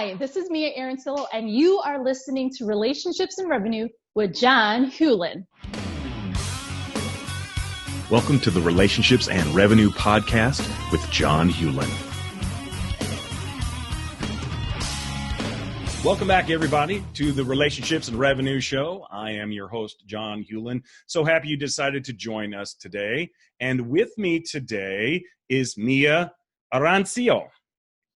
Hi, this is Mia Arancillo, and you are listening to Relationships and Revenue with John Hewlin. Welcome to the Relationships and Revenue podcast with John Hewlin. Welcome back, everybody, to the Relationships and Revenue show. I am your host, John Hewlin. So happy you decided to join us today. And with me today is Mia Arancillo.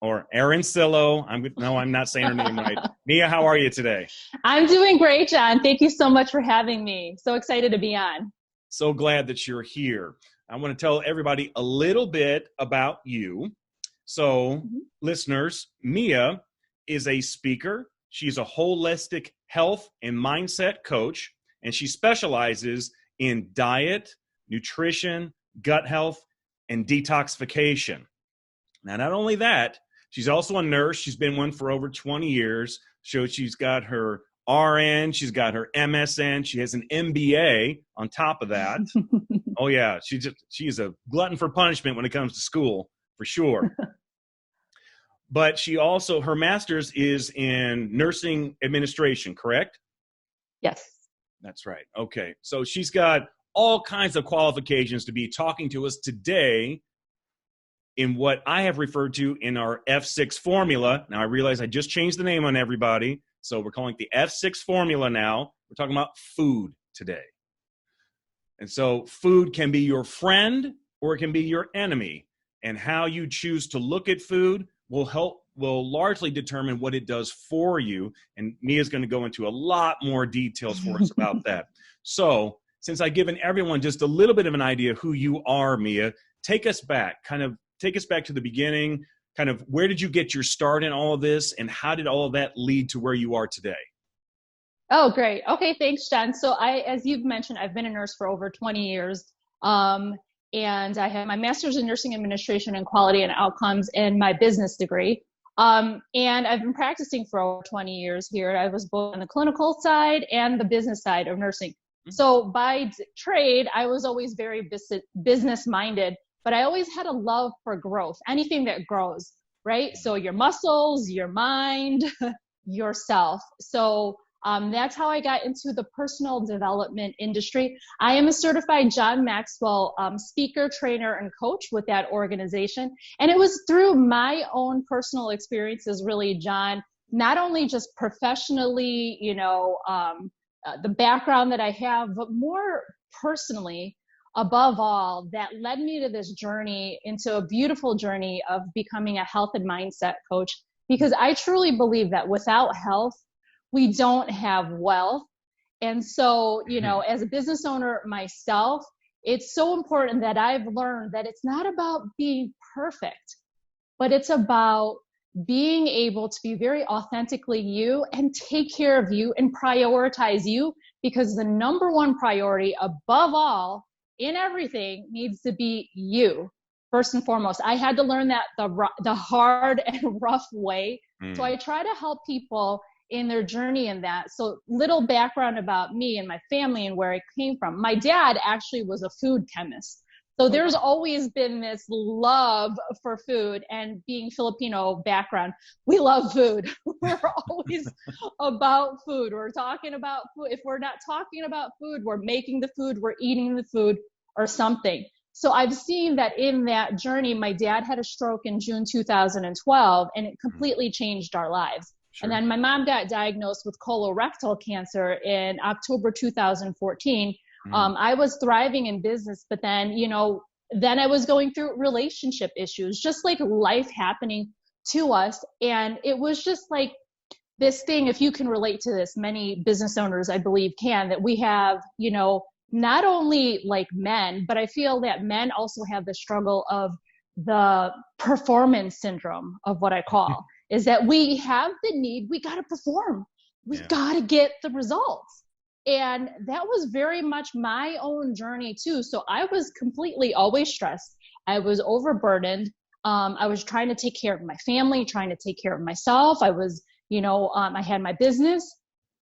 Or Arancillo. I'm not saying her name right. Mia, how are you today? I'm doing great, John. Thank you so much for having me. So excited to be on. So glad that you're here. I want to tell everybody a little bit about you. So, listeners, Mia is a speaker. She's a holistic health and mindset coach, and she specializes in diet, nutrition, gut health, and detoxification. Now, not only that, she's also a nurse. She's been one for over 20 years. So she's got her RN, she's got her MSN, she has an MBA on top of that. Oh yeah, she's a glutton for punishment when it comes to school, for sure. But she also, her master's is in Nursing Administration, correct? Yes. That's right. Okay. So she's got all kinds of qualifications to be talking to us today in what I have referred to in our F6 formula. Now, I realize I just changed the name on everybody, so we're calling it the F6 formula now. We're talking about food today. And so food can be your friend or it can be your enemy. And how you choose to look at food will largely determine what it does for you. And Mia's going to go into a lot more details for us about that. So since I've given everyone just a little bit of an idea of who you are, Mia, take us back to the beginning, kind of where did you get your start in all of this and how did all of that lead to where you are today? Oh, great. Okay, thanks, John. So as you've mentioned, I've been a nurse for over 20 years. And I have my master's in Nursing Administration and Quality and Outcomes and my business degree. And I've been practicing for over 20 years here. I was both on the clinical side and the business side of nursing. So by trade, I was always very business-minded. But I always had a love for growth, anything that grows, right? So your muscles, your mind, yourself. So that's how I got into the personal development industry. I am a certified John Maxwell speaker, trainer, and coach with that organization. And it was through my own personal experiences, really, John, not only just professionally, the background that I have, but more personally, above all, that led me to this journey, into a beautiful journey of becoming a health and mindset coach, because I truly believe that without health, we don't have wealth. And so, as a business owner myself, it's so important that I've learned that it's not about being perfect, but it's about being able to be very authentically you and take care of you and prioritize you, because the number one priority above all in everything needs to be you first and foremost. I had to learn that the hard and rough way. So I try to help people in their journey in that. So little background about me and my family and where I came from. My dad actually was a food chemist. So there's always been this love for food, and being Filipino background, we love food. We're always about food. We're talking about food. If we're not talking about food, we're making the food, we're eating the food or something. So I've seen that in that journey, my dad had a stroke in June 2012, and it completely changed our lives. Sure. And then my mom got diagnosed with colorectal cancer in October 2014. I was thriving in business, but then, then I was going through relationship issues, just like life happening to us. And it was just like this thing, if you can relate to this, many business owners, I believe, can, that we have, not only like men, but I feel that men also have the struggle of the performance syndrome of what I call, is that we have the need, we got to perform. We got to get the results. And that was very much my own journey too. So I was completely always stressed. I was overburdened. I was trying to take care of my family, trying to take care of myself. I was, I had my business,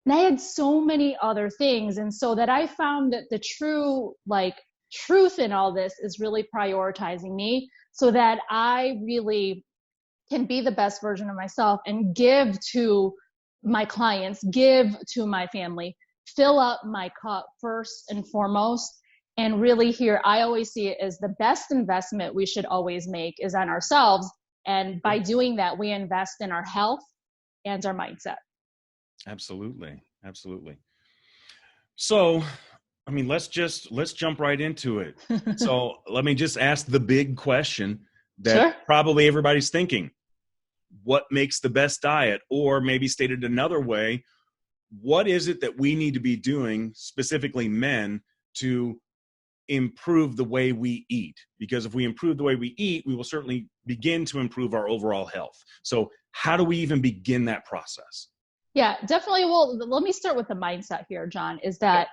and I had so many other things. And so that I found that the truth in all this is really prioritizing me, so that I really can be the best version of myself and give to my clients, give to my family, fill up my cup first and foremost. And really here, I always see it as the best investment we should always make is on ourselves. And by doing that, we invest in our health and our mindset. Absolutely. Absolutely. So, I mean, let's jump right into it. So let me just ask the big question that probably everybody's thinking. What makes the best diet? Or maybe stated another way, what is it that we need to be doing, specifically men, to improve the way we eat? Because if we improve the way we eat, we will certainly begin to improve our overall health. So how do we even begin that process? Yeah, definitely. Well, let me start with the mindset here, John, is that,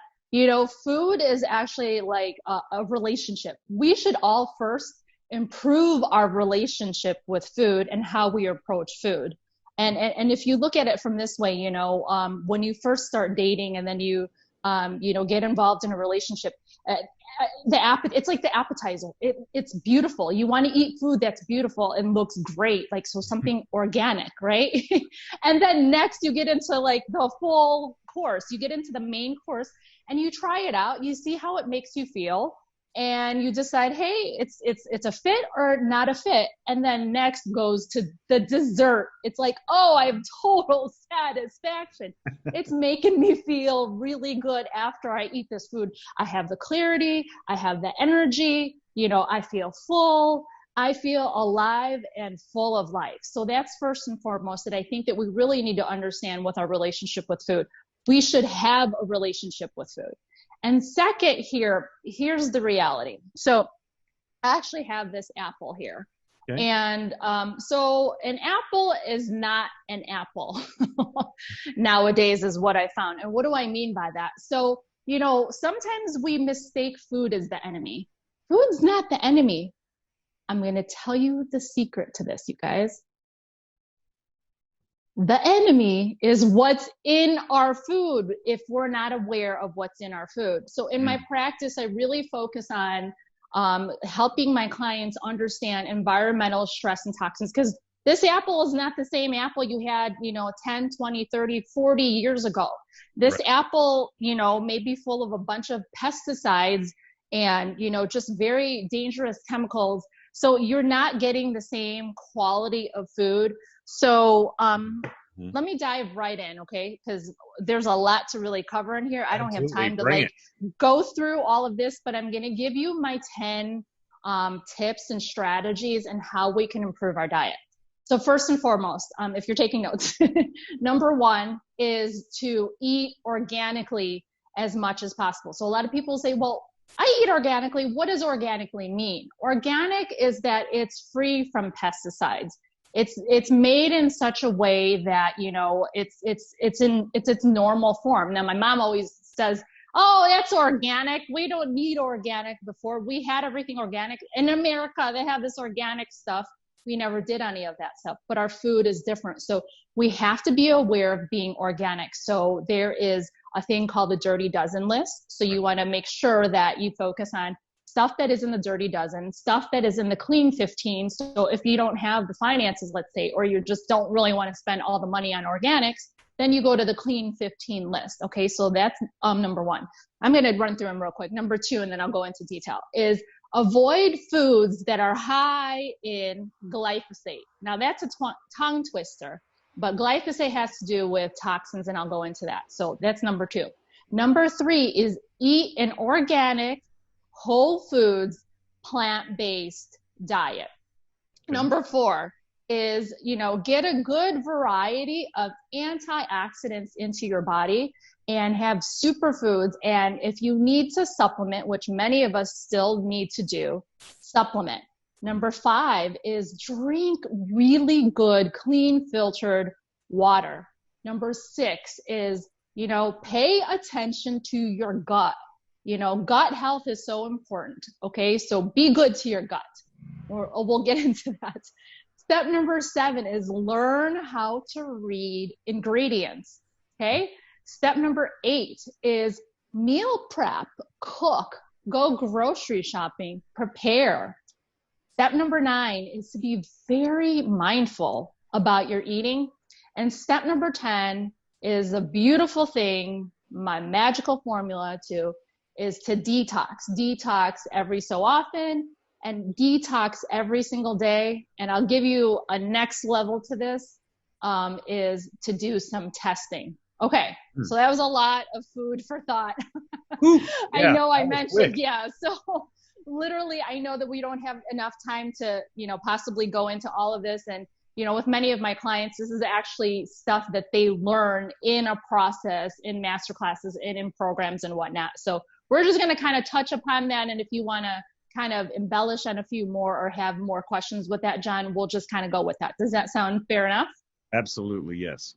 food is actually like a relationship. We should all first improve our relationship with food and how we approach food. And if you look at it from this way, when you first start dating and then you get involved in a relationship, it's like the appetizer. It's beautiful. You want to eat food that's beautiful and looks great, like so something organic, right? And then next you get into like the full course. You get into the main course and you try it out. You see how it makes you feel. And you decide, hey, it's a fit or not a fit. And then next goes to the dessert. It's like, oh, I have total satisfaction. It's making me feel really good after I eat this food. I have the clarity. I have the energy. I feel full. I feel alive and full of life. So that's first and foremost that I think that we really need to understand with our relationship with food. We should have a relationship with food. And second here's the reality. So I actually have this apple here. Okay. And so an apple is not an apple nowadays is what I found. And what do I mean by that? So, sometimes we mistake food as the enemy. Food's not the enemy. I'm going to tell you the secret to this, you guys. The enemy is what's in our food if we're not aware of what's in our food. So in my practice, I really focus on helping my clients understand environmental stress and toxins, because this apple is not the same apple you had, 10, 20, 30, 40 years ago. This apple, may be full of a bunch of pesticides and, just very dangerous chemicals. So you're not getting the same quality of food. So let me dive right in, okay? Because there's a lot to really cover in here. I don't have time to go through all of this, but I'm going to give you my 10 tips and strategies and how we can improve our diet. So first and foremost, if you're taking notes, number one is to eat organically as much as possible. So a lot of people say, well, I eat organically. What does organically mean? Organic is that it's free from pesticides. It's made in such a way that, it's in its normal form. Now, my mom always says, oh, that's organic. We don't need organic before. We had everything organic. In America, they have this organic stuff. We never did any of that stuff, but our food is different. So we have to be aware of being organic. So there is a thing called the Dirty Dozen list. So you want to make sure that you focus on stuff that is in the Dirty Dozen, stuff that is in the Clean 15. So if you don't have the finances, let's say, or you just don't really want to spend all the money on organics, then you go to the Clean 15 list. Okay, so that's number one. I'm going to run through them real quick. Number two, and then I'll go into detail, is avoid foods that are high in glyphosate. Now that's a tongue twister, but glyphosate has to do with toxins, and I'll go into that. So that's number two. Number three is eat an organic, whole foods, plant-based diet. Okay. Number four is, get a good variety of antioxidants into your body and have superfoods. And if you need to supplement, which many of us still need to do, supplement. Number five is drink really good, clean, filtered water. Number six is, pay attention to your gut. Gut health is so important. Okay. So be good to your gut, or we'll get into that. Step number 7 is learn how to read ingredients. Okay. Step number 8 is meal prep, cook, go grocery shopping, prepare. Step number 9 is to be very mindful about your eating. And step number 10 is a beautiful thing, my magical formula too, is to detox. Detox every so often and detox every single day. And I'll give you a next level to this, is to do some testing. Okay, so that was a lot of food for thought. Ooh, I know I quick. mentioned, yeah. So literally, I know that we don't have enough time to, possibly go into all of this. And, with many of my clients, this is actually stuff that they learn in a process, in master classes, and in programs and whatnot. So we're just going to kind of touch upon that. And if you want to kind of embellish on a few more or have more questions with that, John, we'll just kind of go with that. Does that sound fair enough? Absolutely, yes.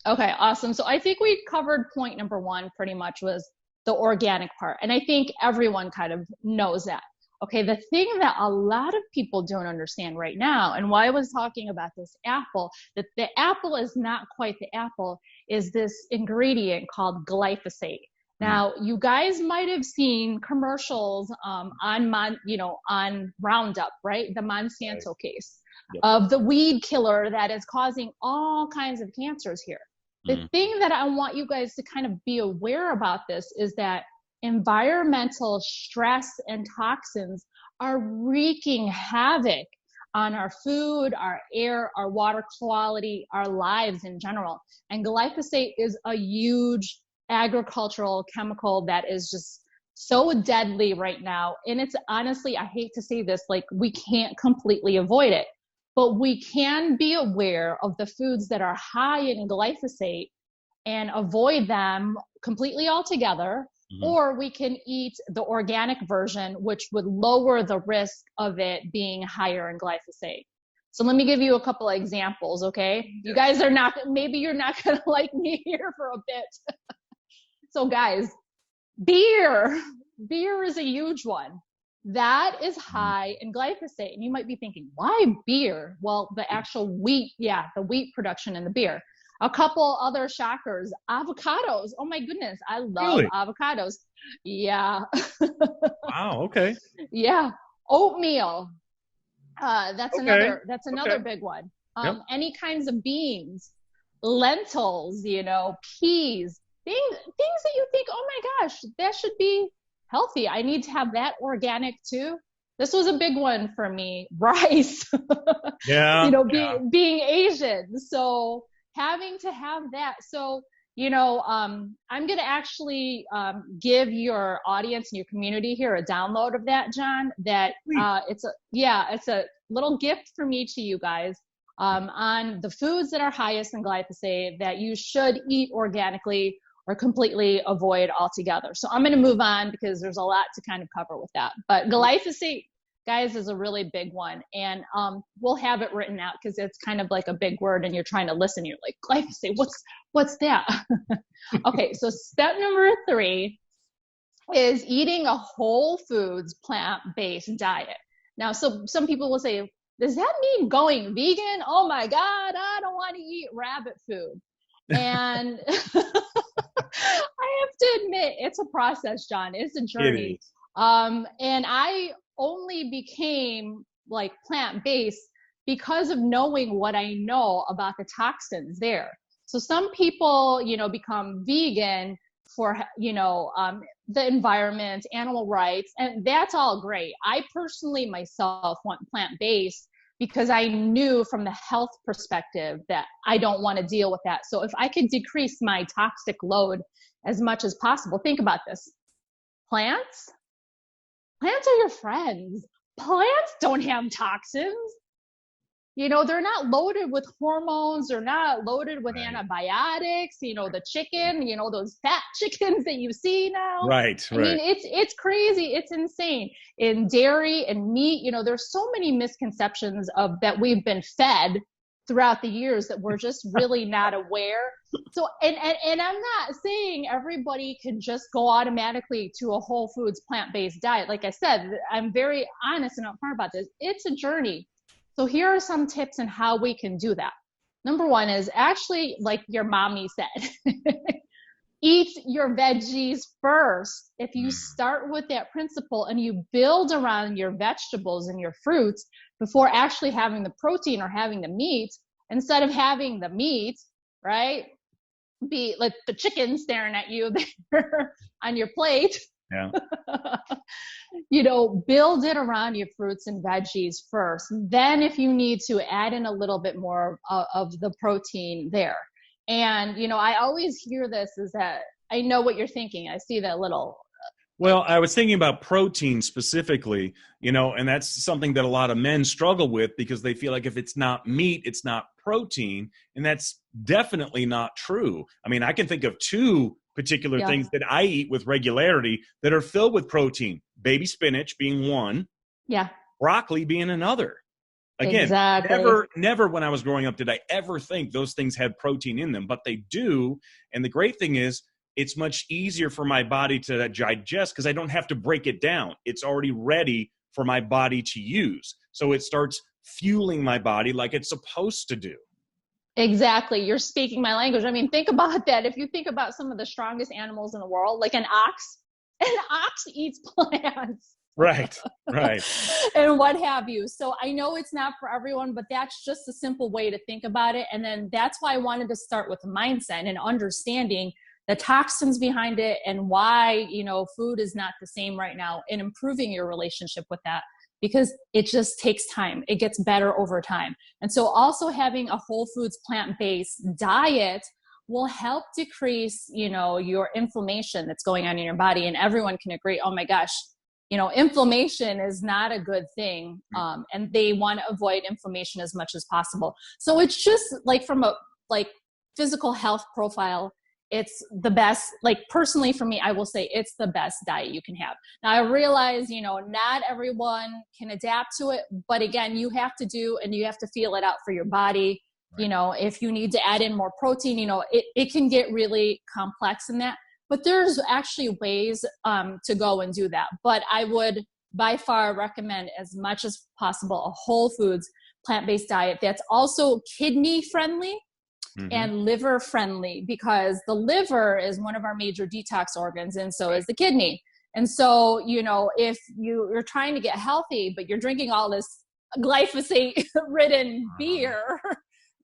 Okay, awesome. So I think we covered point number 1 pretty much, was the organic part. And I think everyone kind of knows that. Okay, the thing that a lot of people don't understand right now, and why I was talking about this apple, that the apple is not quite the apple, is this ingredient called glyphosate. Now, you guys might have seen commercials on Roundup, right? The Monsanto case of the weed killer that is causing all kinds of cancers here. The thing that I want you guys to kind of be aware about this is that environmental stress and toxins are wreaking havoc on our food, our air, our water quality, our lives in general. And glyphosate is a huge agricultural chemical that is just so deadly right now. And it's honestly, I hate to say this, like, we can't completely avoid it, but we can be aware of the foods that are high in glyphosate and avoid them completely altogether. Or we can eat the organic version, which would lower the risk of it being higher in glyphosate. So let me give you a couple of examples, okay? You guys are not, maybe you're not gonna like me here for a bit. So guys, beer is a huge one. That is high in glyphosate. And you might be thinking, why beer? Well, the actual wheat, the wheat production in the beer. A couple other shockers, avocados. Oh my goodness, I love avocados. Yeah. Wow, okay. Yeah. Oatmeal. That's another big one. Any kinds of beans, lentils, peas, things that you think, oh my gosh, that should be healthy. I need to have that organic too. This was a big one for me. Rice. Being Asian. So having to have that. So, I'm going to actually give your audience and your community here a download of that, John, that it's a little gift from me to you guys on the foods that are highest in glyphosate that you should eat organically or completely avoid altogether. So I'm going to move on because there's a lot to kind of cover with that. But glyphosate, guys, is a really big one. And we'll have it written out because it's kind of like a big word and you're trying to listen. You're like, glyphosate, what's that? Okay, so step number 3 is eating a whole foods plant-based diet. Now, so some people will say, does that mean going vegan? Oh my God, I don't want to eat rabbit food. And I have to admit, it's a process, John. It's a journey. And I only became like plant-based because of knowing what I know about the toxins there. So some people, become vegan for, the environment, animal rights, and that's all great. I personally myself want plant-based because I knew from the health perspective that I don't want to deal with that. So if I could decrease my toxic load as much as possible, think about this. Plants are your friends. Plants don't have toxins. They're not loaded with hormones. They're not loaded with antibiotics. The chicken, those fat chickens that you see now. Right. I mean, it's crazy. It's insane. In dairy and meat, there's so many misconceptions of that we've been fed throughout the years that we're just really not aware. So, and I'm not saying everybody can just go automatically to a whole foods plant-based diet. Like I said, I'm very honest and upfront about this. It's a journey. So here are some tips on how we can do that. Number 1 is actually, like your mommy said, eat your veggies first. If you start with that principle and you build around your vegetables and your fruits before actually having the protein or having the meat, instead of having the meat, right, be like the chicken staring at you there on your plate, Yeah. Build it around your fruits and veggies first. Then if you need to, add in a little bit more of the protein there. And, I always hear this is that I know what you're thinking. I see that little. Well, I was thinking about protein specifically, and that's something that a lot of men struggle with because they feel like if it's not meat, it's not protein. And that's definitely not true. I mean, I can think of two particular things that I eat with regularity that are filled with protein. Baby spinach being one. Yeah. Broccoli being another. Again, exactly. never when I was growing up did I ever think those things had protein in them, but they do. And the great thing is it's much easier for my body to digest because I don't have to break it down. It's already ready for my body to use. So it starts fueling my body like it's supposed to do. Exactly. You're speaking my language. I mean, think about that. If you think about some of the strongest animals in the world, like an ox eats plants. Right. And what have you. So I know it's not for everyone, but that's just a simple way to think about it. And then that's why I wanted to start with the mindset and understanding the toxins behind it and why, food is not the same right now, and improving your relationship with that, because it just takes time. It gets better over time. And so also having a whole foods plant-based diet will help decrease, your inflammation that's going on in your body. And everyone can agree, oh my gosh, inflammation is not a good thing. And they want to avoid inflammation as much as possible. So it's just like from a physical health profile, it's the best. Like personally for me, I will say it's the best diet you can have. Now I realize, not everyone can adapt to it, but again, you have to feel it out for your body. Right. If you need to add in more protein, it can get really complex in that. But there's actually ways to go and do that. But I would by far recommend as much as possible a whole foods plant-based diet that's also kidney friendly and liver friendly, because the liver is one of our major detox organs, and so is the kidney. And so, if you're trying to get healthy, but you're drinking all this glyphosate ridden beer,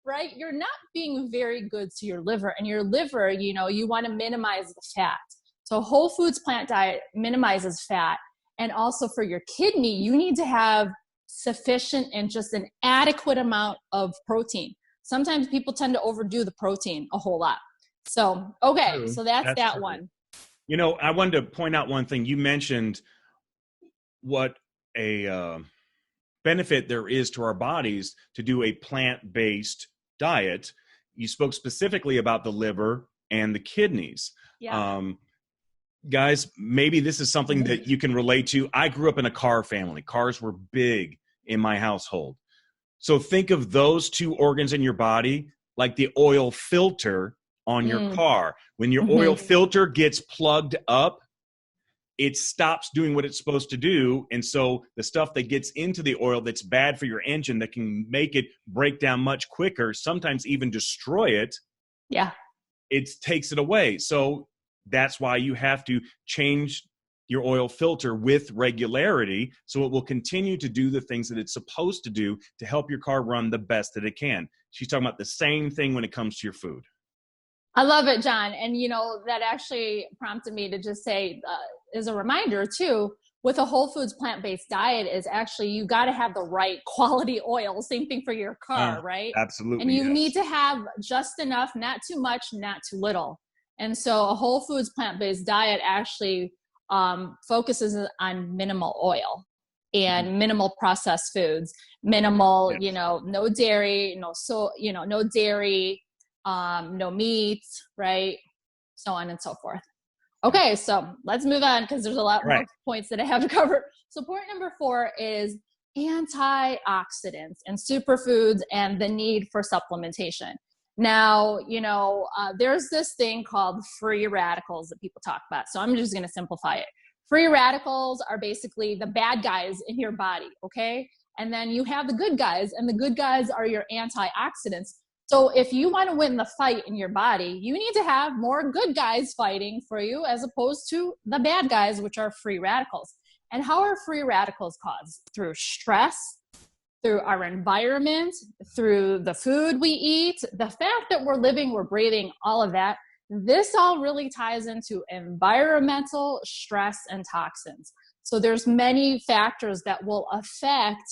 right? You're not being very good to your liver, and your liver, you want to minimize the fat. So whole foods plant diet minimizes fat. And also for your kidney, you need to have sufficient and just an adequate amount of protein. Sometimes people tend to overdo the protein a whole lot. So, okay. True. So that's that true. One. I wanted to point out one thing. You mentioned what a benefit there is to our bodies to do a plant-based diet. You spoke specifically about the liver and the kidneys. Yeah. Guys, maybe this is something that you can relate to. I grew up in a car family. Cars were big in my household. So think of those two organs in your body like the oil filter on your car. When your oil filter gets plugged up, it stops doing what it's supposed to do. And so the stuff that gets into the oil that's bad for your engine, that can make it break down much quicker, sometimes even destroy it, it takes it away. So that's why you have to change your oil filter with regularity so it will continue to do the things that it's supposed to do to help your car run the best that it can. She's talking about the same thing when it comes to your food. I love it, John. And, that actually prompted me to just say, as a reminder too, with a whole foods plant-based diet is actually, you got to have the right quality oil. Same thing for your car, right? Absolutely. And you need to have just enough, not too much, not too little. And so a whole foods plant-based diet actually focuses on minimal oil and minimal processed foods, minimal, no dairy, no dairy, no meat, right? So on and so forth. Okay, so let's move on because there's a lot more points that I have to cover. So point number 4 is antioxidants and superfoods and the need for supplementation. Now, there's this thing called free radicals that people talk about. So I'm just going to simplify it. Free radicals are basically the bad guys in your body, okay? And then you have the good guys, and the good guys are your antioxidants. So if you want to win the fight in your body, you need to have more good guys fighting for you as opposed to the bad guys, which are free radicals. And how are free radicals caused? Through stress, through our environment, through the food we eat, the fact that we're living, we're breathing, all of that. This all really ties into environmental stress and toxins. So there's many factors that will affect,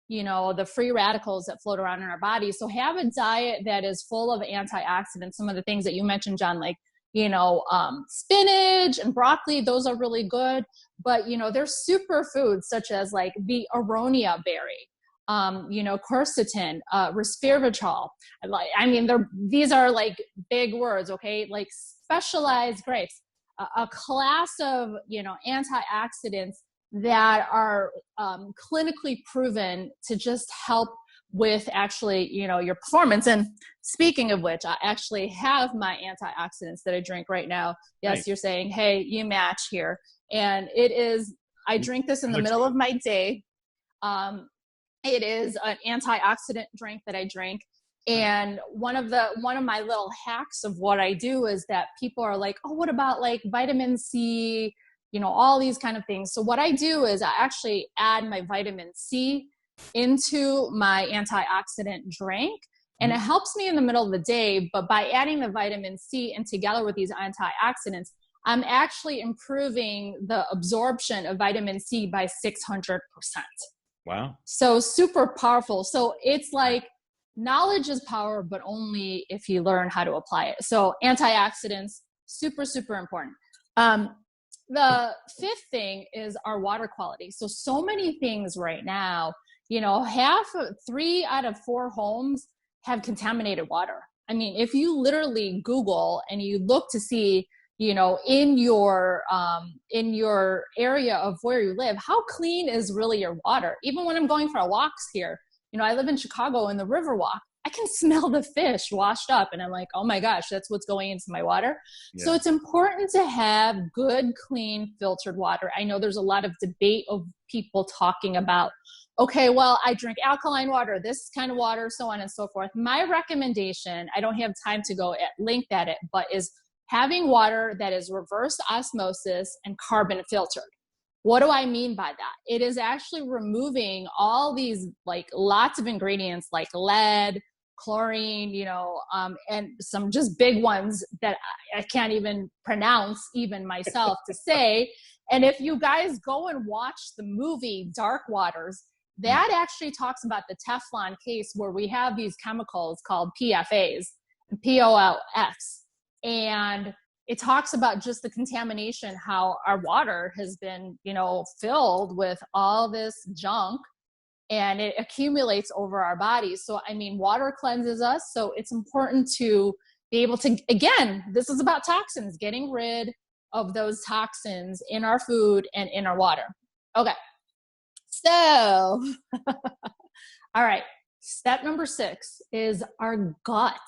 the free radicals that float around in our bodies. So have a diet that is full of antioxidants. Some of the things that you mentioned, John, like, spinach and broccoli, those are really good. But, there's superfoods such as like the aronia berry, quercetin, resveratrol. These are like big words, okay? Like specialized grapes, a class of, antioxidants that are clinically proven to just help with actually, your performance. And speaking of which, I actually have my antioxidants that I drink right now. Yes, nice. You're saying, hey, you match here. And I drink this in the middle of my day. It is an antioxidant drink that I drink. And one of my little hacks of what I do is that people are like, oh, what about like vitamin C, all these kind of things. So what I do is I actually add my vitamin C into my antioxidant drink, and it helps me in the middle of the day. But by adding the vitamin C and together with these antioxidants, I'm actually improving the absorption of vitamin C by 600%. Wow. So super powerful. So it's like knowledge is power, but only if you learn how to apply it. So antioxidants, super, super important. The fifth thing is our water quality. So many things right now, 3 out of 4 homes have contaminated water. I mean, if you literally Google and you look to see, in your area of where you live, how clean is really your water? Even when I'm going for walks here, I live in Chicago in the Riverwalk, I can smell the fish washed up and I'm like, oh my gosh, that's what's going into my water. Yeah. So it's important to have good, clean, filtered water. I know there's a lot of debate of people talking about, okay, well, I drink alkaline water, this kind of water, so on and so forth. My recommendation, I don't have time to go at length at it, but is having water that is reverse osmosis and carbon filtered. What do I mean by that? It is actually removing all these, like lots of ingredients like lead, chlorine, and some just big ones that I can't even pronounce even myself to say. And if you guys go and watch the movie Dark Waters, that actually talks about the Teflon case where we have these chemicals called PFAs, POLFs. And it talks about just the contamination, how our water has been, filled with all this junk and it accumulates over our bodies. So, water cleanses us. So it's important to be able to, again, this is about toxins, getting rid of those toxins in our food and in our water. Okay. So, all right. Step number 6 is our gut.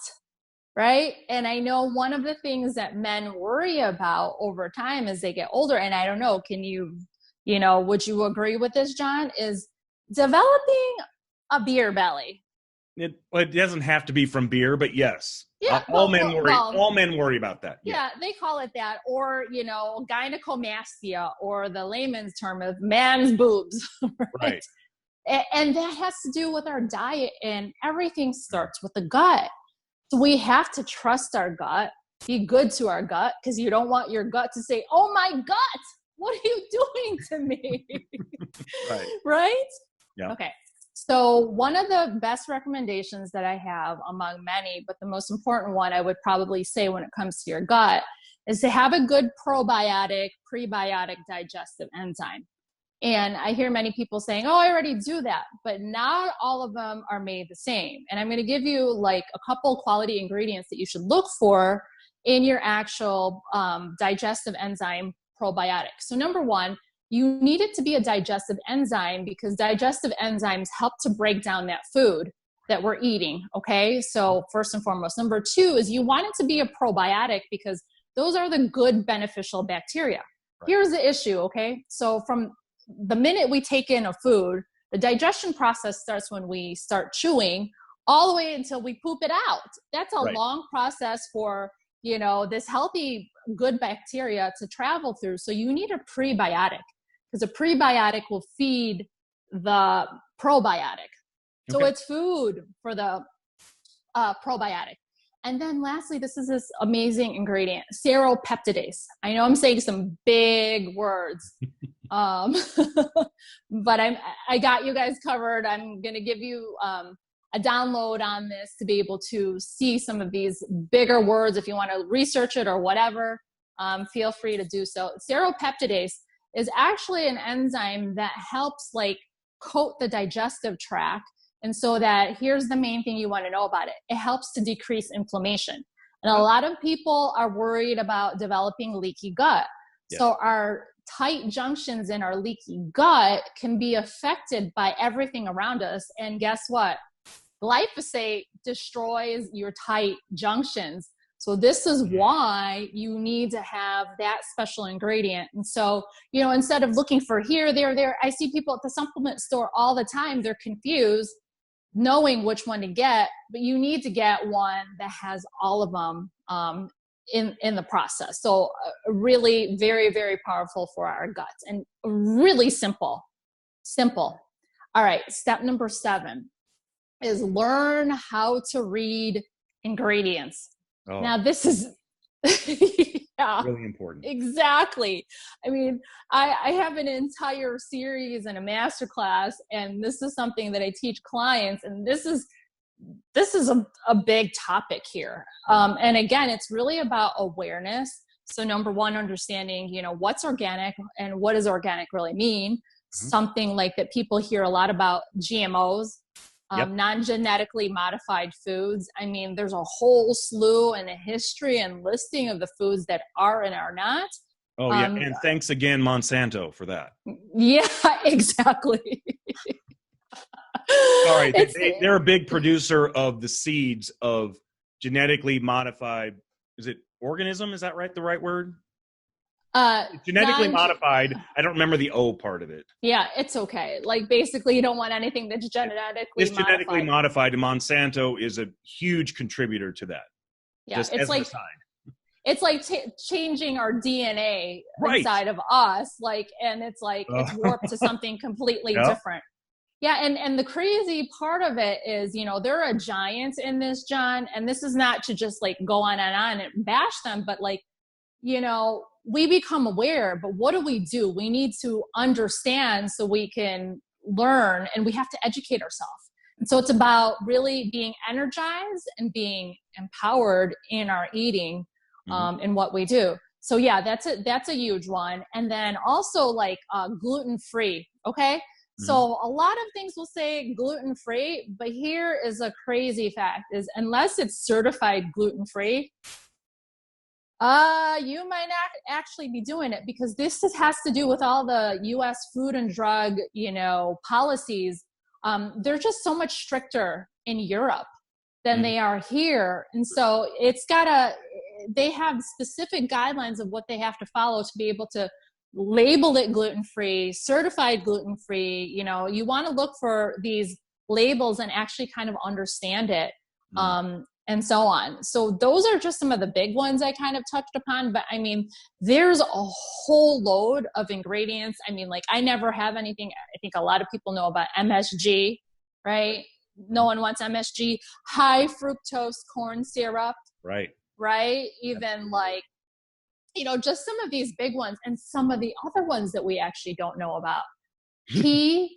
Right? And I know one of the things that men worry about over time as they get older, and I don't know, can you, would you agree with this, John, is developing a beer belly. It doesn't have to be from beer, but yes. Yeah, all men worry about that. Yeah, they call it that, or, gynecomastia, or the layman's term of man's boobs. Right. And that has to do with our diet, and everything starts with the gut. So we have to trust our gut, be good to our gut, because you don't want your gut to say, oh my gut, what are you doing to me? Right? Yeah. Okay. So one of the best recommendations that I have among many, but the most important one I would probably say when it comes to your gut, is to have a good probiotic, prebiotic digestive enzyme. And I hear many people saying, oh, I already do that, but not all of them are made the same. And I'm going to give you like a couple quality ingredients that you should look for in your actual digestive enzyme probiotic. So number 1, you need it to be a digestive enzyme because digestive enzymes help to break down that food that we're eating. Okay. So first and foremost. Number 2 is you want it to be a probiotic because those are the good beneficial bacteria. Right. Here's the issue. Okay. So from the minute we take in a food, the digestion process starts when we start chewing all the way until we poop it out. That's a Right. long process for, this healthy, good bacteria to travel through. So you need a prebiotic, because a prebiotic will feed the probiotic. So Okay. it's food for the probiotic. And then lastly, this is this amazing ingredient, seropeptidase. I know I'm saying some big words, but I got you guys covered. I'm going to give you a download on this to be able to see some of these bigger words. If you want to research it or whatever, feel free to do so. Seropeptidase is actually an enzyme that helps like coat the digestive tract. And so that, here's the main thing you want to know about it. It helps to decrease inflammation. And a lot of people are worried about developing leaky gut. Yes. So our tight junctions in our leaky gut can be affected by everything around us. And guess what? Glyphosate destroys your tight junctions. So this is why you need to have that special ingredient. And so, instead of looking for here, there, I see people at the supplement store all the time. They're confused knowing which one to get, but you need to get one that has all of them in the process. So really very, very powerful for our guts, and really simple. All right. Step number 7 is learn how to read ingredients. Oh. Now this is yeah, really important. Exactly. I mean, I have an entire series and a masterclass, and this is something that I teach clients, and this is a big topic here. And again, it's really about awareness. So number 1, understanding, what's organic and what does organic really mean? Mm-hmm. Something like that people hear a lot about, GMOs. Non-genetically modified foods. I mean, there's a whole slew and a history and listing of the foods that are and are not. Oh, yeah. And thanks again, Monsanto, for that. Yeah, exactly. All right. They're a big producer of the seeds of genetically modified, is it organism? Is that right? The right word? Genetically modified. I don't remember the O part of it. Yeah, it's okay. Like, basically, you don't want anything that's genetically modified. Genetically modified, and Monsanto is a huge contributor to that. Yeah, it's like changing our DNA inside of us, and it's like it's warped to something completely different. Yeah, and the crazy part of it is, there are giants in this, John, and this is not to just like go on and bash them, but like, we become aware, but what do? We need to understand so we can learn, and we have to educate ourselves. And so it's about really being energized and being empowered in our eating, in what we do. So yeah, that's a huge one. And then also like gluten-free. Okay. So a lot of things will say gluten-free, but here is a crazy fact is, unless it's certified gluten-free, you might not actually be doing it, because this has to do with all the U.S. Food and Drug, policies. They're just so much stricter in Europe than they are here. And so they have specific guidelines of what they have to follow to be able to label it gluten-free, certified gluten-free. You want to look for these labels and actually kind of understand it. And so on. So those are just some of the big ones I kind of touched upon, but I mean, there's a whole load of ingredients. I mean, like, I never have anything. I think a lot of people know about MSG, right? No one wants MSG, high fructose corn syrup. Right. Even like, just some of these big ones, and some of the other ones that we actually don't know about. PCBs.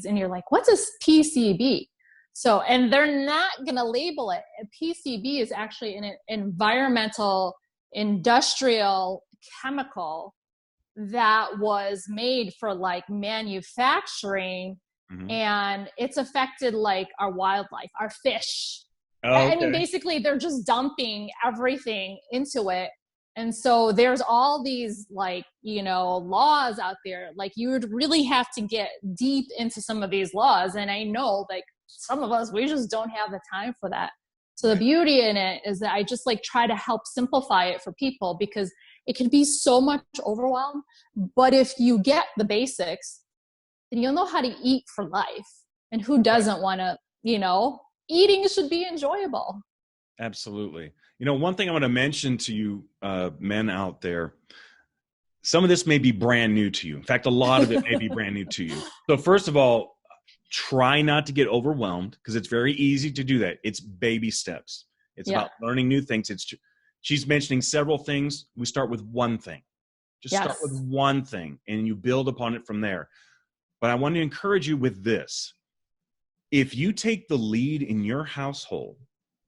And you're like, what's a PCB? So, and they're not going to label it. A PCB is actually an environmental, industrial chemical that was made for like manufacturing, and it's affected like our wildlife, our fish. Okay. I mean, basically they're just dumping everything into it. And so there's all these like, laws out there. Like, you would really have to get deep into some of these laws. And I know like some of us, we just don't have the time for that. So the beauty in it is that I just like try to help simplify it for people, because it can be so much overwhelm. But if you get the basics, then you'll know how to eat for life. And who doesn't want to, eating should be enjoyable. Absolutely. One thing I want to mention to you, men out there, some of this may be brand new to you. In fact, a lot of it may be brand new to you. So first of all, try not to get overwhelmed, because it's very easy to do that. It's baby steps. It's about learning new things. She's mentioning several things. We start with one thing. Just start with one thing, and you build upon it from there. But I want to encourage you with this. If you take the lead in your household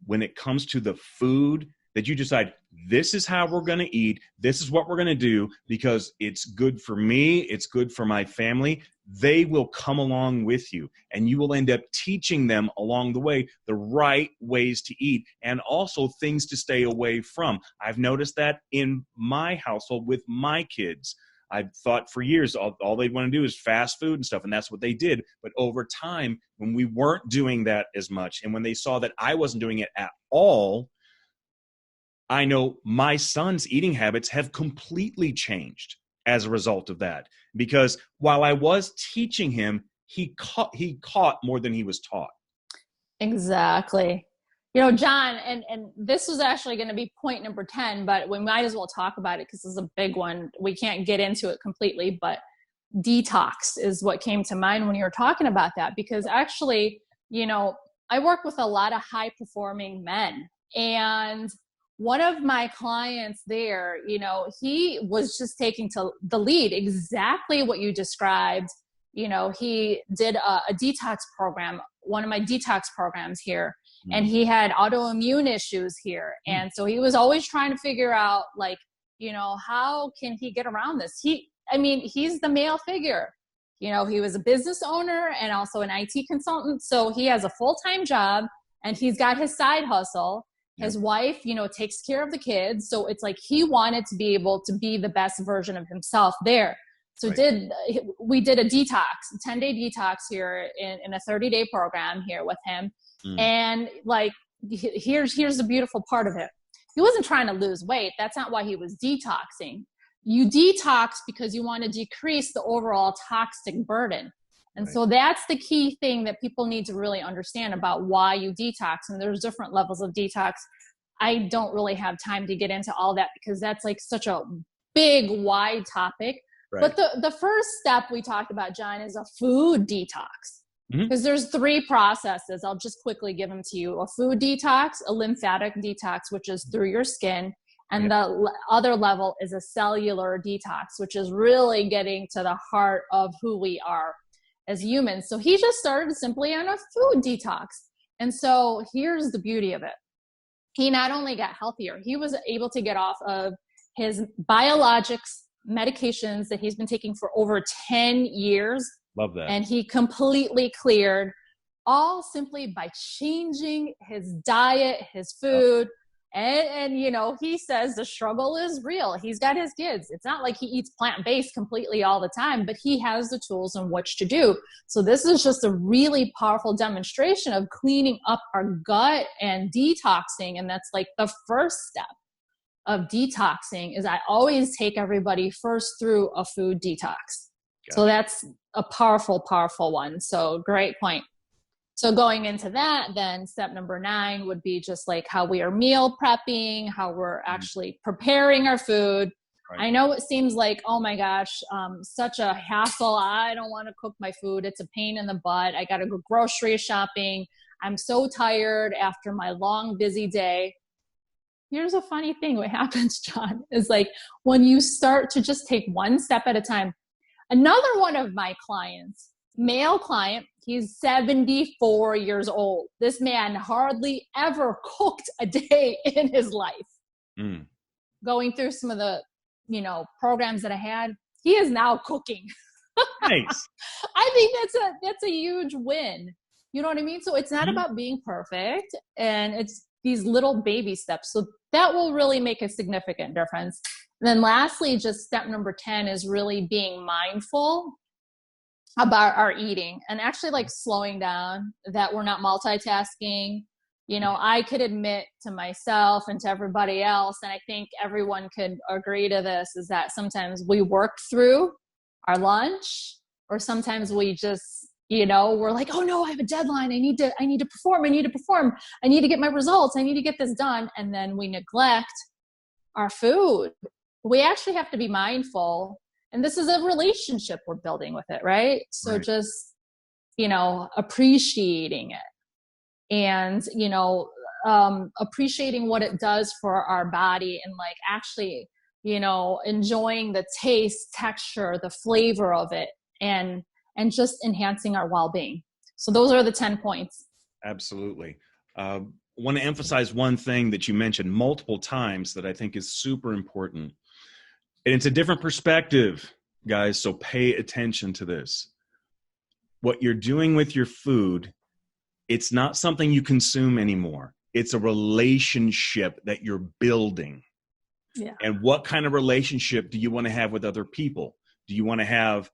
when it comes to the food that you decide, this is how we're going to eat, this is what we're going to do because it's good for me, it's good for my family, they will come along with you, and you will end up teaching them along the way the right ways to eat and also things to stay away from. I've noticed that in my household with my kids. I've thought for years all they want to do is fast food and stuff, and that's what they did. But over time, when we weren't doing that as much, and when they saw that I wasn't doing it at all, I know my son's eating habits have completely changed as a result of that. Because while I was teaching him, he caught more than he was taught. Exactly. John, and this was actually going to be point number 10, but we might as well talk about it because this is a big one. We can't get into it completely, but detox is what came to mind when you were talking about that, because actually, I work with a lot of high performing men, and one of my clients there, he was just taking to the lead, exactly what you described. He did a detox program, one of my detox programs here, and he had autoimmune issues here. And so he was always trying to figure out, how can he get around this? He's the male figure. He was a business owner and also an IT consultant. So he has a full-time job and he's got his side hustle. His wife, takes care of the kids. So it's like he wanted to be able to be the best version of himself there. So we did a detox, a 10-day detox here in a 30-day program here with him. And here's the beautiful part of it. He wasn't trying to lose weight. That's not why he was detoxing. You detox because you want to decrease the overall toxic burden. And so that's the key thing that people need to really understand about why you detox. And there's different levels of detox. I don't really have time to get into all that because that's such a big, wide topic. Right. But the first step we talked about, John, is a food detox. Because there's 3 processes. I'll just quickly give them to you. A food detox, a lymphatic detox, which is through your skin. And the other level is a cellular detox, which is really getting to the heart of who we are as humans. So he just started simply on a food detox. And so here's the beauty of it. He not only got healthier, he was able to get off of his biologics medications that he's been taking for over 10 years. Love that. And he completely cleared, all simply by changing his diet, his food. And he says the struggle is real. He's got his kids. It's not like he eats plant-based completely all the time, but he has the tools in which to do. So this is just a really powerful demonstration of cleaning up our gut and detoxing. And that's the first step of detoxing is I always take everybody first through a food detox. So that's a powerful, powerful one. So great point. So going into that, then step number 9 would be just how we are meal prepping, how we're actually preparing our food. Right. I know it seems like, oh my gosh, such a hassle. I don't want to cook my food. It's a pain in the butt. I got to go grocery shopping. I'm so tired after my long, busy day. Here's a funny thing. What happens, John, is when you start to just take one step at a time. Another one of my clients, male client, he's 74 years old. This man hardly ever cooked a day in his life. Going through some of the, programs that I had, he is now cooking. Nice. I think that's a huge win. You know what I mean? So it's not about being perfect, and it's these little baby steps. So that will really make a significant difference. And then lastly, just step number 10 is really being mindful about our eating and actually slowing down, that we're not multitasking. I could admit to myself and to everybody else, and I think everyone could agree to this, is that sometimes we work through our lunch, or sometimes we just we're like, oh no, I have a deadline. I need to perform. I need to get my results. I need to get this done. And then we neglect our food. We actually have to be mindful. And this is a relationship we're building with it, right? So Right. just, appreciating it and, appreciating what it does for our body and like actually, enjoying the taste, texture, the flavor of it and just enhancing our well-being. So those are the 10 points. Absolutely. Want to emphasize one thing that you mentioned multiple times that I think is super important. And it's a different perspective, guys, so pay attention to this. What you're doing with your food, it's not something you consume anymore. It's a relationship that you're building. Yeah. And what kind of relationship do you want to have with other people? Do you want to have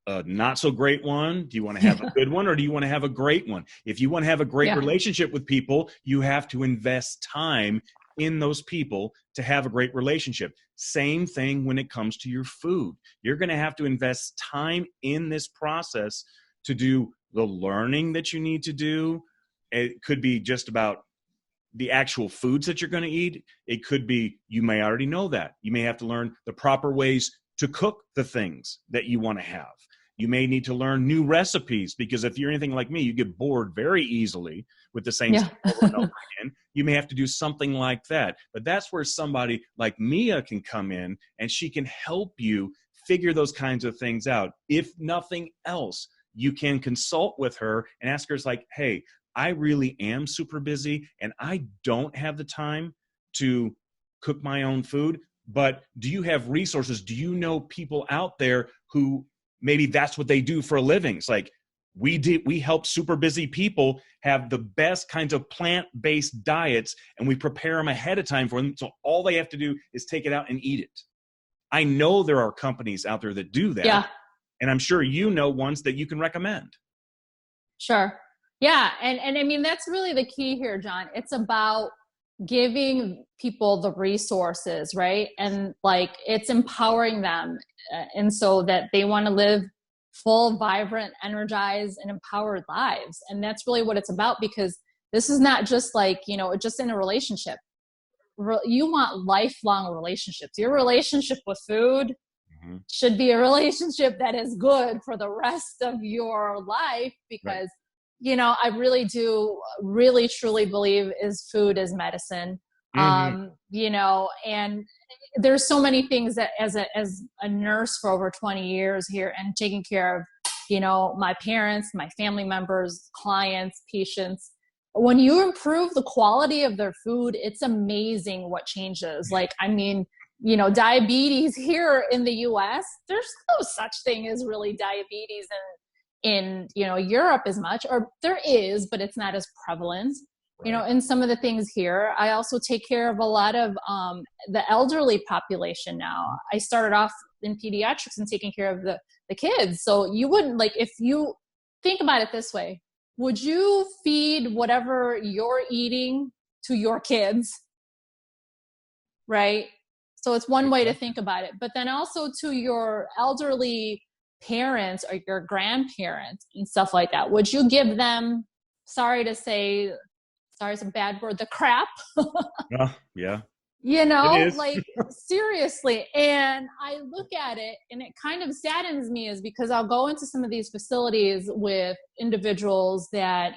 a not so great one? Do you want to have a good one, or do you want to have a great one? If you want to have a great relationship with people, you have to invest time in those people to have a great relationship. Same thing when it comes to your food. You're going to have to invest time in this process to do the learning that you need to do. It could be just about the actual foods that you're going to eat. It could be, you may already know that. You may have to learn the proper ways to cook the things that you want to have. You may need to learn new recipes, because if you're anything like me, you get bored very easily with the same stuff over and over again. You may have to do something like that. But that's where somebody like Mia can come in, and she can help you figure those kinds of things out. If nothing else, you can consult with her and ask her, like, hey, I really am super busy and I don't have the time to cook my own food, but do you have resources? Do you know people out there who maybe that's what they do for a living? It's like, we help super busy people have the best kinds of plant-based diets, and we prepare them ahead of time for them. So all they have to do is take it out and eat it. I know there are companies out there that do that. Yeah. And I'm sure you know ones that you can recommend. Sure. Yeah. And I mean, that's really the key here, John. It's about giving people the resources, right? And like, it's empowering them. And so that they want to live full, vibrant, energized, and empowered lives. And that's really what it's about, because this is not just like, just in a relationship. You want lifelong relationships. Your relationship with food should be a relationship that is good for the rest of your life, because I really do truly believe food is medicine. And there's so many things that as a nurse for over 20 years here and taking care of, my parents, my family members, clients, patients, when you improve the quality of their food, it's amazing what changes. Like, I mean, diabetes here in the US, there's no such thing as really diabetes in Europe as much, or there is, but it's not as prevalent, in some of the things here. I also take care of a lot of the elderly population now. I started off in pediatrics and taking care of the kids. So you wouldn't, like, if you think about it this way, would you feed whatever you're eating to your kids? Right? So it's one way to think about it. But then also to your elderly parents or your grandparents and stuff like that, would you give them, sorry, it's a bad word, the crap? Yeah. Like, seriously. And I look at it and it kind of saddens me, is because I'll go into some of these facilities with individuals that,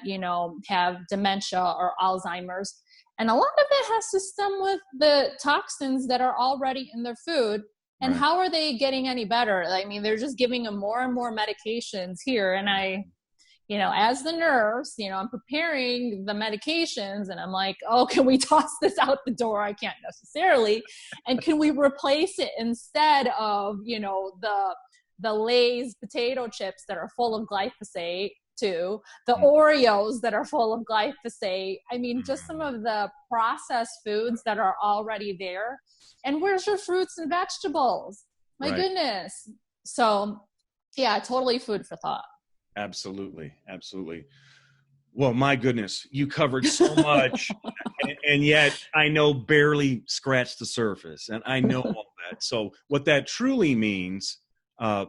have dementia or Alzheimer's. And a lot of it has to stem with the toxins that are already in their food. And how are they getting any better? I mean, they're just giving them more and more medications here. And I, as the nurse, I'm preparing the medications and I'm like, oh, can we toss this out the door? I can't necessarily. And can we replace it instead of, the Lay's potato chips that are full of glyphosate, to the Oreos that are full of glyphosate? I mean, just some of the processed foods that are already there. And where's your fruits and vegetables? My goodness. So yeah, totally food for thought. Absolutely. Absolutely. Well, my goodness, you covered so much and yet I know barely scratched the surface, and I know all that. So what that truly means,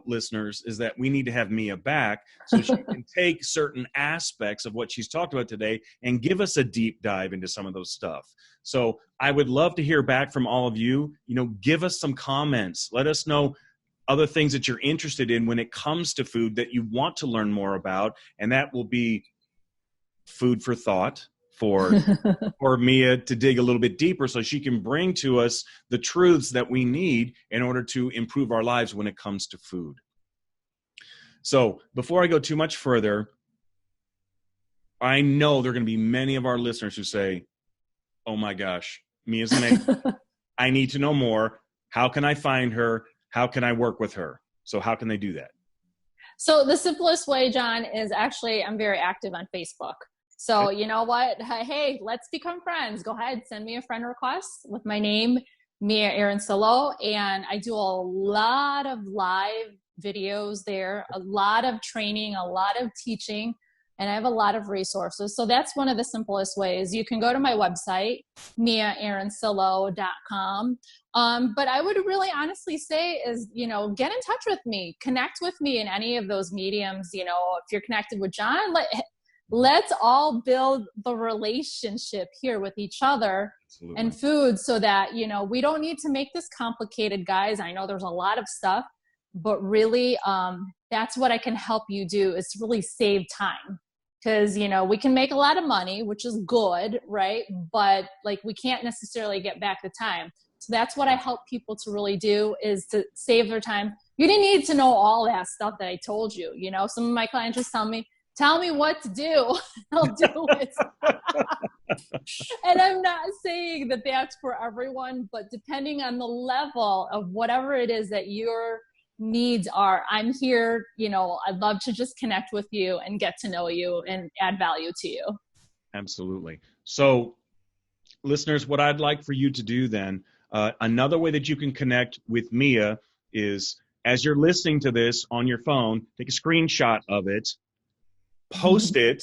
listeners, is that we need to have Mia back so she can take certain aspects of what she's talked about today and give us a deep dive into some of those stuff. So I would love to hear back from all of you. Give us some comments. Let us know other things that you're interested in when it comes to food that you want to learn more about. And that will be food for thought for Mia to dig a little bit deeper so she can bring to us the truths that we need in order to improve our lives when it comes to food. So before I go too much further, I know there are going to be many of our listeners who say, oh my gosh, Mia's amazing. I need to know more. How can I find her? How can I work with her? So how can they do that? So the simplest way, John, is actually I'm very active on Facebook. So you know what? Hey, let's become friends. Go ahead, send me a friend request with my name, Mia Arancillo. And I do a lot of live videos there, a lot of training, a lot of teaching, and I have a lot of resources. So that's one of the simplest ways. You can go to my website, miaarancillo.com. But I would really honestly say is, get in touch with me, connect with me in any of those mediums. If you're connected with John, let's all build the relationship here with each other. Absolutely. And food so that, we don't need to make this complicated, guys. I know there's a lot of stuff, but really, that's what I can help you do is to really save time. Because, we can make a lot of money, which is good, right? But we can't necessarily get back the time. So that's what I help people to really do is to save their time. You didn't need to know all that stuff that I told you. Some of my clients just tell me what to do. I'll do it. And I'm not saying that that's for everyone, but depending on the level of whatever it is that your needs are, I'm here. I'd love to just connect with you and get to know you and add value to you. Absolutely. So listeners, what I'd like for you to do then, another way that you can connect with Mia is as you're listening to this on your phone, take a screenshot of it, post it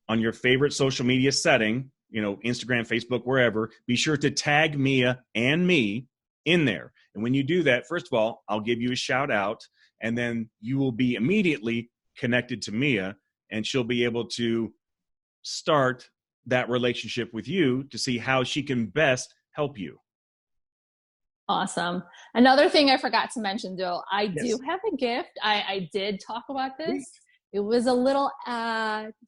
on your favorite social media setting, Instagram, Facebook, wherever. Be sure to tag Mia and me in there. And when you do that, first of all, I'll give you a shout out, and then you will be immediately connected to Mia, and she'll be able to start that relationship with you to see how she can best help you. Awesome. Another thing I forgot to mention, though, I do have a gift. I did talk about this. It was a little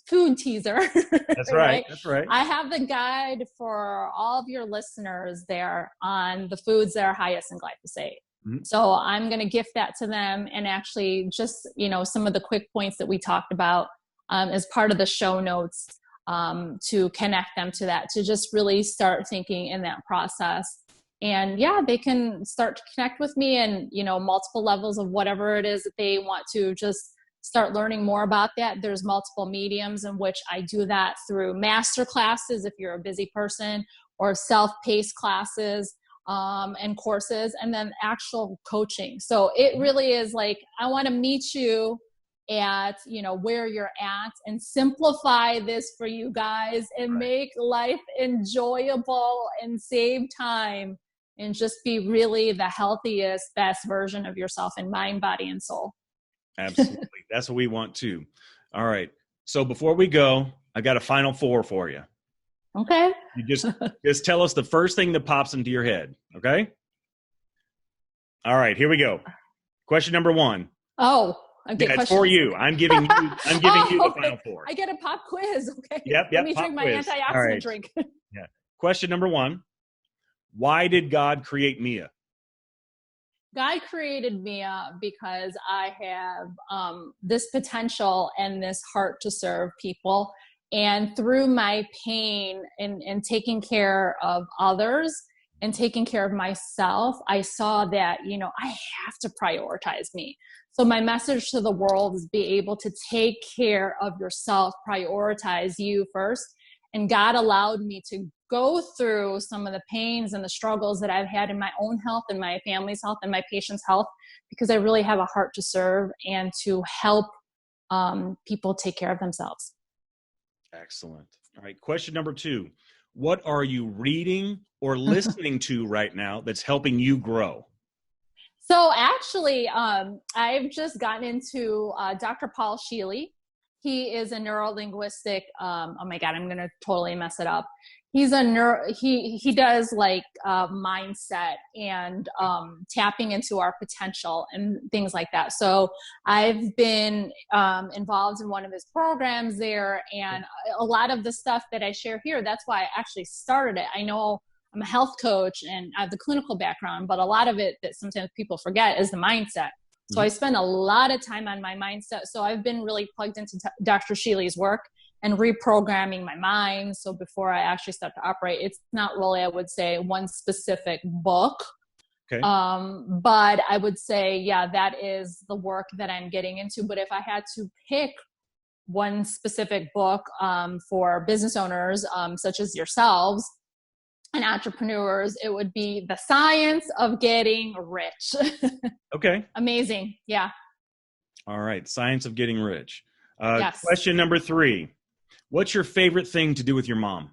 food teaser. That's right. That's right. I have the guide for all of your listeners there on the foods that are highest in glyphosate. Mm-hmm. So I'm going to gift that to them, and actually just, some of the quick points that we talked about as part of the show notes to connect them to that, to just really start thinking in that process. And they can start to connect with me and, multiple levels of whatever it is that they want to just start learning more about that. There's multiple mediums in which I do that through master classes if you're a busy person, or self-paced classes and courses, and then actual coaching. So it really is I want to meet you at, where you're at and simplify this for you guys and make life enjoyable and save time and just be really the healthiest, best version of yourself in mind, body, and soul. Absolutely. That's what we want too. All right. So before we go, I got a final four for you. Okay. You just tell us the first thing that pops into your head. Okay. All right, here we go. Question number one. Oh, it's for you. I'm giving you the final four. I get a pop quiz. Okay. Yep. Let me drink my antioxidant drink. Yeah. Question number one. Why did God create Mia? God created Mia because I have this potential and this heart to serve people. And through my pain and taking care of others and taking care of myself, I saw that, I have to prioritize me. So my message to the world is be able to take care of yourself, prioritize you first. And God allowed me to go through some of the pains and the struggles that I've had in my own health and my family's health and my patients' health, because I really have a heart to serve and to help people take care of themselves. Excellent. All right. Question number two. What are you reading or listening to right now that's helping you grow? So actually, I've just gotten into Dr. Paul Sheely. He is a neurolinguistic. Oh my God, I'm gonna totally mess it up. He's a he does like mindset and tapping into our potential and things like that. So I've been involved in one of his programs there, and a lot of the stuff that I share here, that's why I actually started it. I know I'm a health coach and I have the clinical background, but a lot of it that sometimes people forget is the mindset. So I spend a lot of time on my mindset. So I've been really plugged into Dr. Sheely's work and reprogramming my mind. So before I actually start to operate, it's not really, I would say, one specific book. Okay. But I would say, yeah, that is the work that I'm getting into. But if I had to pick one specific book for business owners, such as yourselves and entrepreneurs, it would be The Science of Getting Rich. Okay. Amazing. Yeah. All right. Science of Getting Rich. Yes. Question number 3. What's your favorite thing to do with your mom?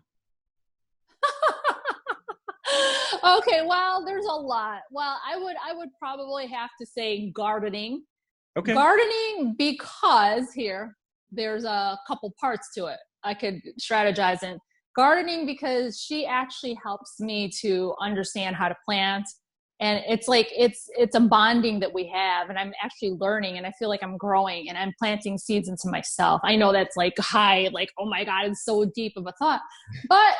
Okay, well, there's a lot. Well, I would probably have to say gardening. Okay. Gardening, because there's a couple parts to it. I could strategize in gardening because she actually helps me to understand how to plant. And it's like, it's a bonding that we have, and I'm actually learning, and I feel like I'm growing and I'm planting seeds into myself. I know that's like high, like, oh my God, it's so deep of a thought, but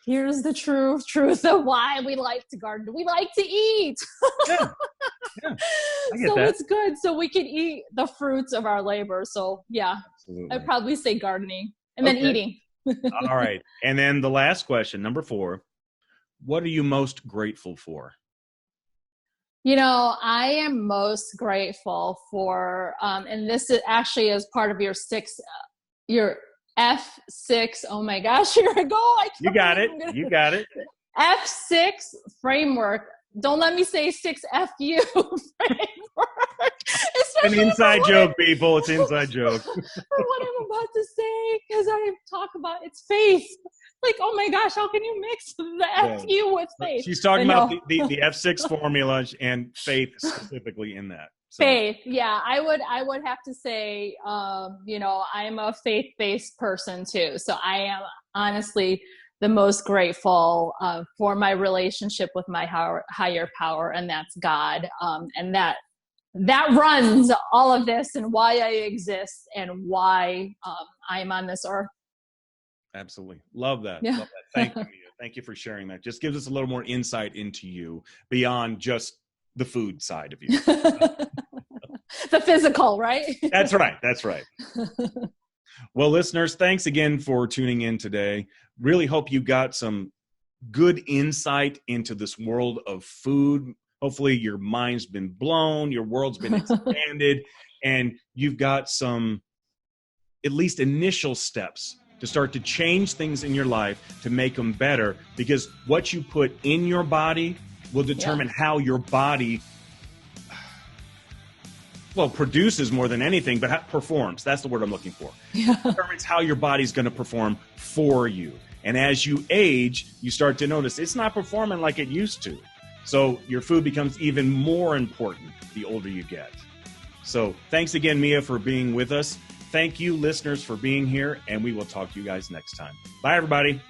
here's the truth of why we like to garden. We like to eat. Yeah. I get so that. It's good. So we can eat the fruits of our labor. So yeah, Absolutely. I'd probably say gardening and then eating. All right. And then the last question, number 4, what are you most grateful for? You know, I am most grateful for, and this is actually as part of your F6. Oh my gosh, here I go. You got it. You got it. F6 framework. Don't let me say 6FU framework. It's an inside joke, people. It's an inside joke. For what I'm about to say, because I talk about it's faith. Like, oh my gosh, how can you mix the FU with faith? She's talking about the F6 formula and faith specifically in that. So. Faith, yeah. I would have to say, you know, I'm a faith-based person too. So I am honestly the most grateful for my relationship with my higher power, and that's God. And that runs all of this and why I exist and why I'm on this earth. Absolutely. Love that. Yeah. Love that. Thank you, Mia. Thank you for sharing that. Just gives us a little more insight into you beyond just the food side of you. The physical, right? That's right. That's right. Well, listeners, thanks again for tuning in today. Really hope you got some good insight into this world of food. Hopefully your mind's been blown, your world's been expanded, and you've got some at least initial steps to start to change things in your life to make them better, because what you put in your body will determine how your body, well, produces more than anything, but performs. That's the word I'm looking for. Yeah. It determines how your body's going to perform for you. And as you age, you start to notice it's not performing like it used to. So your food becomes even more important the older you get. So thanks again, Mia, for being with us. Thank you, listeners, for being here, and we will talk to you guys next time. Bye, everybody.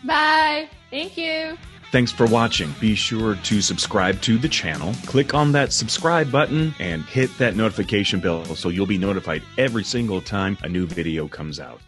Bye. Thank you. Thanks for watching. Be sure to subscribe to the channel. Click on that subscribe button and hit that notification bell so you'll be notified every single time a new video comes out.